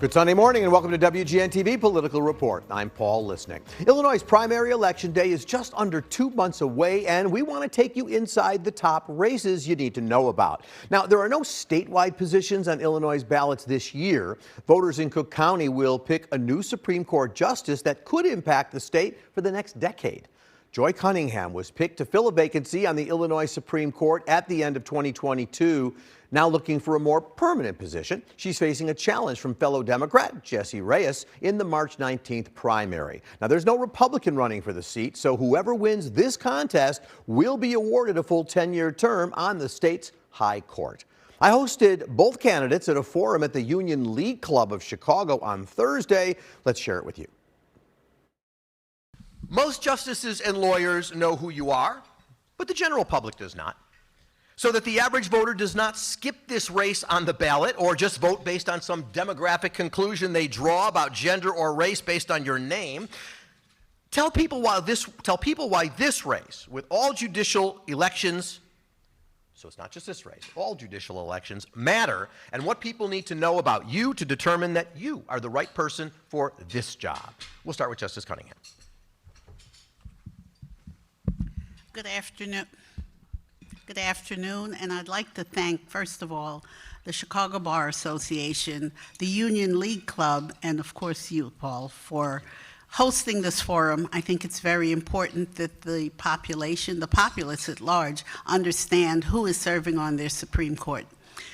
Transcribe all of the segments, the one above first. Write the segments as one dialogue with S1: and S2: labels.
S1: Good Sunday morning and welcome to WGN-TV Political Report. I'm Paul Lisnick. Illinois' primary election day is just under 2 months away, and we want to take you inside the top races you need to know about. Now, there are no statewide positions on Illinois' ballots this year. Voters in Cook County will pick a new Supreme Court justice that could impact the state for the next decade. Joy Cunningham was picked to fill a vacancy on the Illinois Supreme Court at the end of 2022. Now looking for a more permanent position, she's facing a challenge from fellow Democrat Jesse Reyes in the March 19th primary. Now, there's no Republican running for the seat, so whoever wins this contest will be awarded a full 10-year term on the state's high court. I hosted both candidates at a forum at the Union League Club of Chicago on Thursday. Let's share it with you. Most justices and lawyers know who you are, but the general public does not. So that the average voter does not skip this race on the ballot or just vote based on some demographic conclusion they draw about gender or race based on your name. Tell people why this race, with all judicial elections, so it's not just this race, all judicial elections matter, and what people need to know about you to determine that you are the right person for this job. We'll start with Justice Cunningham.
S2: Good afternoon, and I'd like to thank, first of all, the Chicago Bar Association, the Union League Club, and of course you, Paul, for hosting this forum. I think it's very important that the population, the populace at large, understand who is serving on their Supreme Court.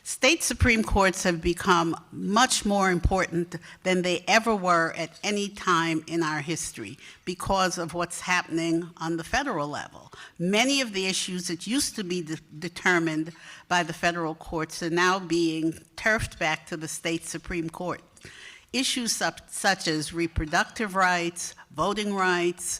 S2: State Supreme Courts have become much more important than they ever were at any time in our history because of what's happening on the federal level. Many of the issues that used to be determined by the federal courts are now being turfed back to the state Supreme Court. Issues such as reproductive rights, voting rights,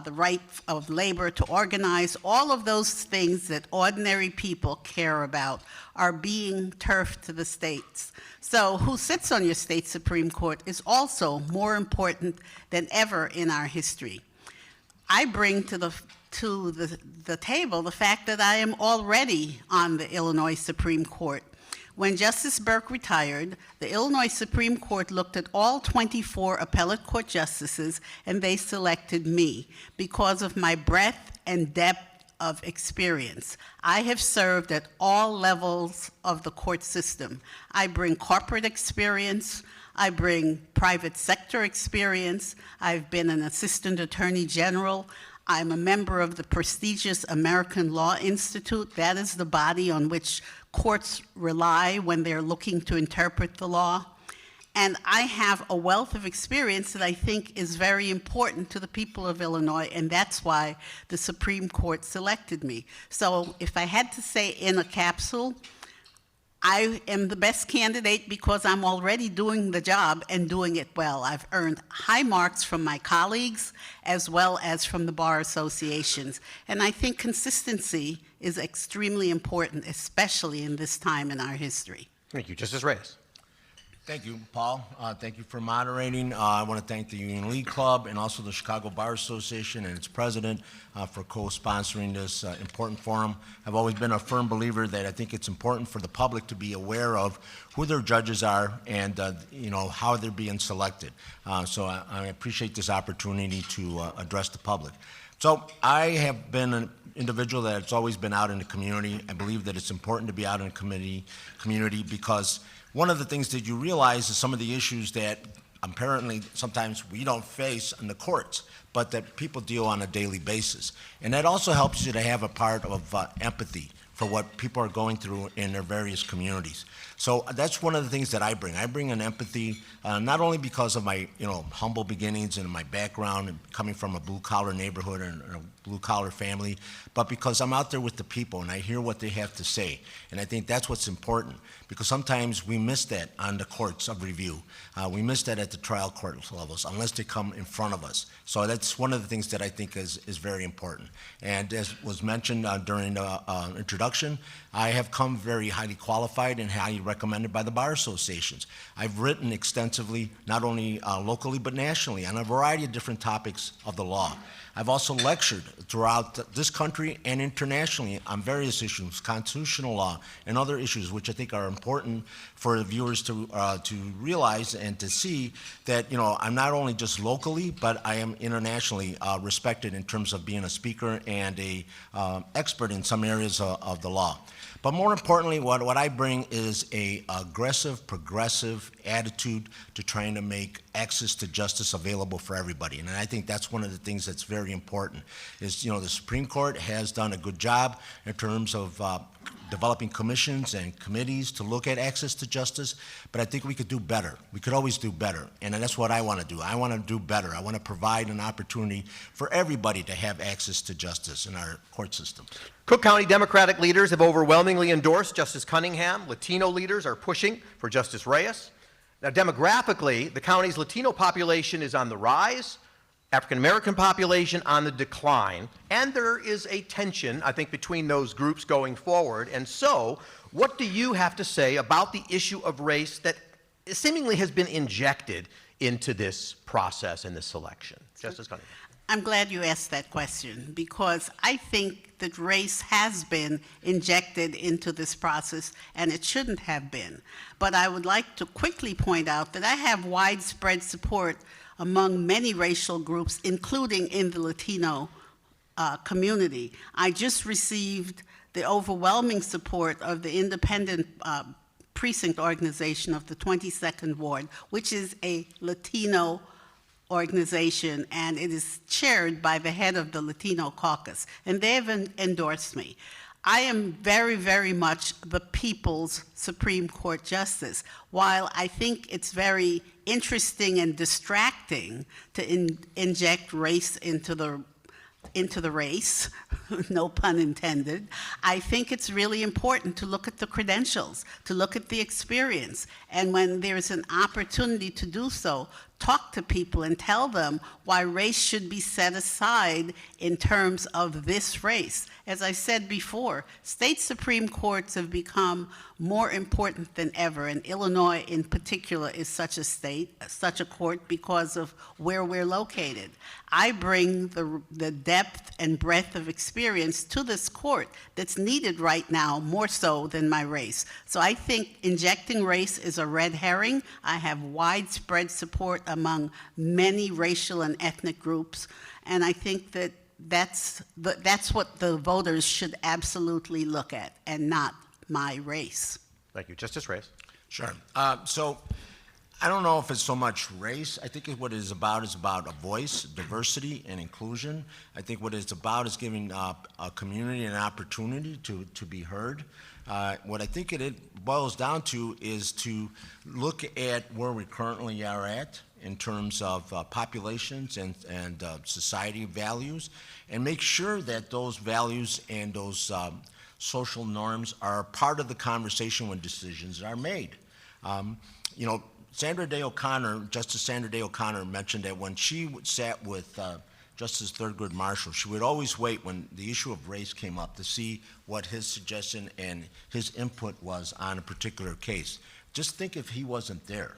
S2: the right of labor to organize, all of those things that ordinary people care about are being turfed to the states. So who sits on your state Supreme Court is also more important than ever in our history. I bring to the table the fact that I am already on the Illinois Supreme Court. When Justice Burke retired, the Illinois Supreme Court looked at all 24 appellate court justices, and they selected me because of my breadth and depth of experience. I have served at all levels of the court system. I bring corporate experience. I bring private sector experience. I've been an assistant attorney general. I'm a member of the prestigious American Law Institute. That is the body on which courts rely when they're looking to interpret the law. And I have a wealth of experience that I think is very important to the people of Illinois, and that's why the Supreme Court selected me. So if I had to say in a capsule, I am the best candidate because I'm already doing the job and doing it well. I've earned high marks from my colleagues as well as from the bar associations. And I think consistency is extremely important, especially in this time in our history.
S1: Thank you. Justice Reyes.
S3: Thank you, Paul. Thank you for moderating. I want to thank the Union League Club and also the Chicago Bar Association and its president for co-sponsoring this important forum. I've always been a firm believer that I think it's important for the public to be aware of who their judges are and how they're being selected. So I appreciate this opportunity to address the public. So I have been an individual that's always been out in the community. I believe that it's important to be out in the community because one of the things that you realize is some of the issues that apparently sometimes we don't face in the courts, but that people deal on a daily basis. And that also helps you to have a part of empathy for what people are going through in their various communities. So that's one of the things that I bring. I bring an empathy, not only because of my humble beginnings and my background and coming from a blue-collar neighborhood and a blue-collar family, but because I'm out there with the people and I hear what they have to say. And I think that's what's important, because sometimes we miss that on the courts of review. We miss that at the trial court levels, unless they come in front of us. So that's one of the things that I think is very important. And as was mentioned during the introduction, I have come very highly qualified and highly recommended by the bar associations. I've written extensively, not only locally but nationally, on a variety of different topics of the law. I've also lectured throughout this country and internationally on various issues, constitutional law and other issues, which I think are important for the viewers to realize and to see that, you know, I'm not only just locally, but I am internationally respected in terms of being a speaker and a expert in some areas of the law. But more importantly, what I bring is a aggressive, progressive attitude to trying to make access to justice available for everybody. And I think that's one of the things that's very important is, you know, the Supreme Court has done a good job in terms of developing commissions and committees to look at access to justice, but I think we could do better. We could always do better, and that's what I want to do. I want to do better. I want to provide an opportunity for everybody to have access to justice in our court system.
S1: Cook County Democratic leaders have overwhelmingly endorsed Justice Cunningham. Latino leaders are pushing for Justice Reyes. Now, demographically, the county's Latino population is on the rise, African American population on the decline, and there is a tension, I think, between those groups going forward. And so, what do you have to say about the issue of race that seemingly has been injected into this process and this selection? Justice Cunningham.
S2: I'm glad you asked that question because I think that race has been injected into this process and it shouldn't have been. But I would like to quickly point out that I have widespread support among many racial groups, including in the Latino community. I just received the overwhelming support of the independent precinct organization of the 22nd Ward, which is a Latino organization, and it is chaired by the head of the Latino caucus, and they've endorsed me. I am very, very much the people's Supreme Court justice. While I think it's very interesting and distracting to inject race into the race, no pun intended, I think it's really important to look at the credentials, to look at the experience, and when there's an opportunity to do so, talk to people and tell them why race should be set aside in terms of this race. As I said before, state Supreme Courts have become more important than ever, and Illinois in particular is such a state, such a court because of where we're located. I bring the depth and breadth of experience to this court that's needed right now more so than my race. So I think injecting race is a red herring. I have widespread support among many racial and ethnic groups, and I think that that's what the voters should absolutely look at, and not my race.
S1: Thank you. Justice Reyes.
S3: Sure. So I don't know if it's so much race. I think what it is about a voice, diversity, and inclusion. I think what it's about is giving a community an opportunity to be heard. What I think it boils down to is to look at where we currently are at in terms of populations and society values, and make sure that those values and those social norms are part of the conversation when decisions are made. You know, Justice Sandra Day O'Connor mentioned that when she sat with Justice Thurgood Marshall, she would always wait when the issue of race came up to see what his suggestion and his input was on a particular case. Just think if he wasn't there.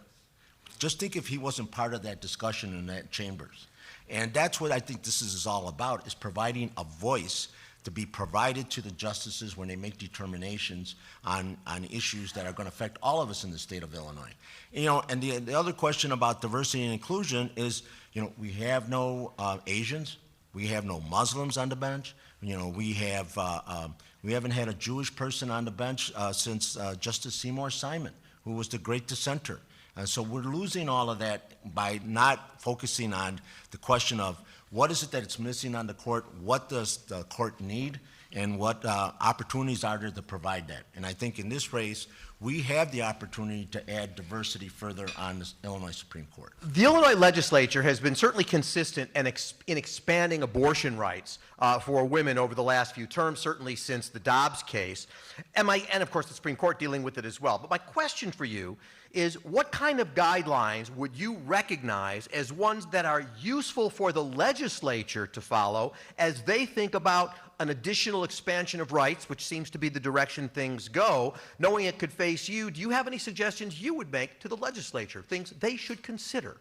S3: Just think if he wasn't part of that discussion in that chambers. And that's what I think this is all about, is providing a voice to be provided to the justices when they make determinations on issues that are going to affect all of us in the state of Illinois. You know, and the other question about diversity and inclusion is, you know, we have no Asians, we have no Muslims on the bench. You know, we haven't had a Jewish person on the bench since Justice Seymour Simon, who was the great dissenter. And so we're losing all of that by not focusing on the question of what is it that it's missing on the court, what does the court need, and what opportunities are there to provide that. And I think in this race, we have the opportunity to add diversity further on the Illinois Supreme Court.
S1: The Illinois legislature has been certainly consistent in expanding abortion rights for women over the last few terms, certainly since the Dobbs case, and of course the Supreme Court dealing with it as well. But my question for you is, what kind of guidelines would you recognize as ones that are useful for the legislature to follow as they think about an additional expansion of rights, which seems to be the direction things go, knowing it could face you? Do you have any suggestions you would make to the legislature, things they should consider?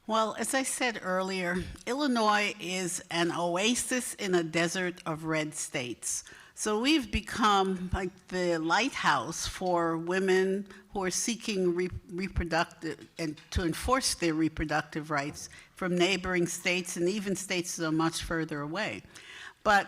S2: Well, as I said earlier, Illinois is an oasis in a desert of red states. So we've become like the lighthouse for women who are seeking reproductive and to enforce their reproductive rights from neighboring states and even states that are much further away. But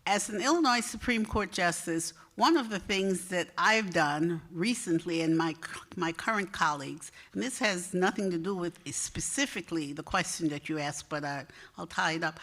S2: as an Illinois Supreme Court justice, one of the things that I've done recently, and my current colleagues, and this has nothing to do with specifically the question that you asked, but I'll tie it up,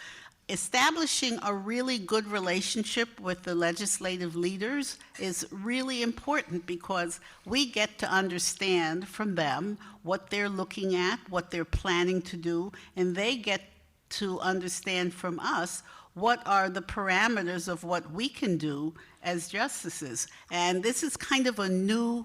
S2: establishing a really good relationship with the legislative leaders is really important because we get to understand from them what they're looking at, what they're planning to do, and they get to understand from us what are the parameters of what we can do as justices. And this is kind of a new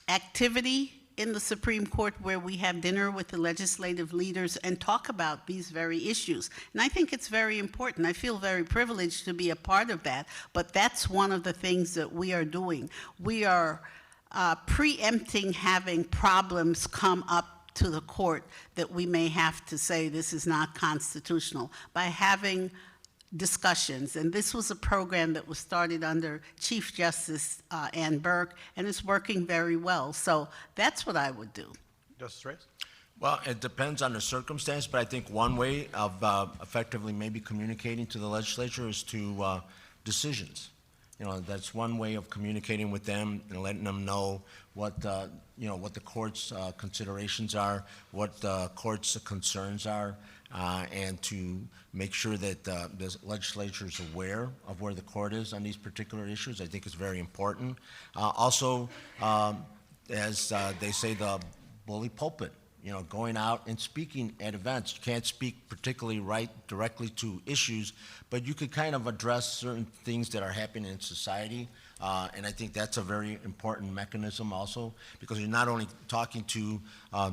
S2: activity in the Supreme Court where we have dinner with the legislative leaders and talk about these very issues. And I think it's very important. I feel very privileged to be a part of that, but that's one of the things that we are doing. We are preempting having problems come up to the court that we may have to say this is not constitutional by having discussions. And this was a program that was started under Chief Justice Ann Burke, and it's working very well. So that's what I would do.
S1: Justice Reyes?
S3: Well, it depends on the circumstance, but I think one way of effectively maybe communicating to the legislature is to decisions. You know, that's one way of communicating with them and letting them know what what the court's considerations are, what the court's concerns are, and to make sure that the legislature is aware of where the court is on these particular issues. I think is very important. Also, as they say, the bully pulpit. You know, going out and speaking at events. You can't speak particularly directly to issues, but you could kind of address certain things that are happening in society. And I think that's a very important mechanism also, because you're not only talking to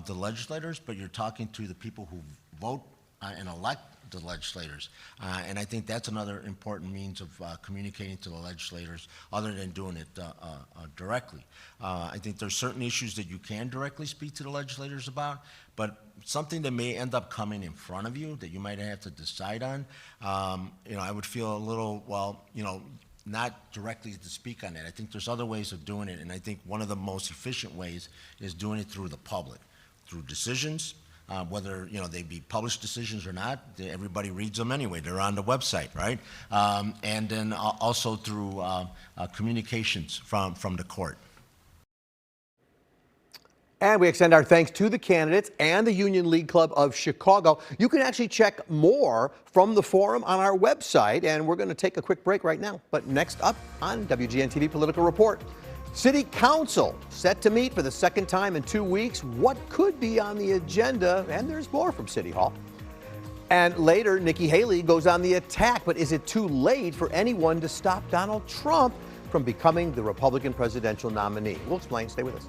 S3: the legislators, but you're talking to the people who vote and elect the legislators. And I think that's another important means of communicating to the legislators other than doing it directly. I think there's certain issues that you can directly speak to the legislators about, but something that may end up coming in front of you that you might have to decide on, I would feel a little, not directly to speak on that. I think there's other ways of doing it, and I think one of the most efficient ways is doing it through the public, through decisions, whether they be published decisions or not. Everybody reads them anyway. They're on the website, right? And then also through communications from the court.
S1: And we extend our thanks to the candidates and the Union League Club of Chicago. You can actually check more from the forum on our website, and we're going to take a quick break right now. But next up on WGN-TV Political Report, City Council set to meet for the second time in 2 weeks. What could be on the agenda? And there's more from City Hall. And later, Nikki Haley goes on the attack. But is it too late for anyone to stop Donald Trump from becoming the Republican presidential nominee? We'll explain. Stay with us.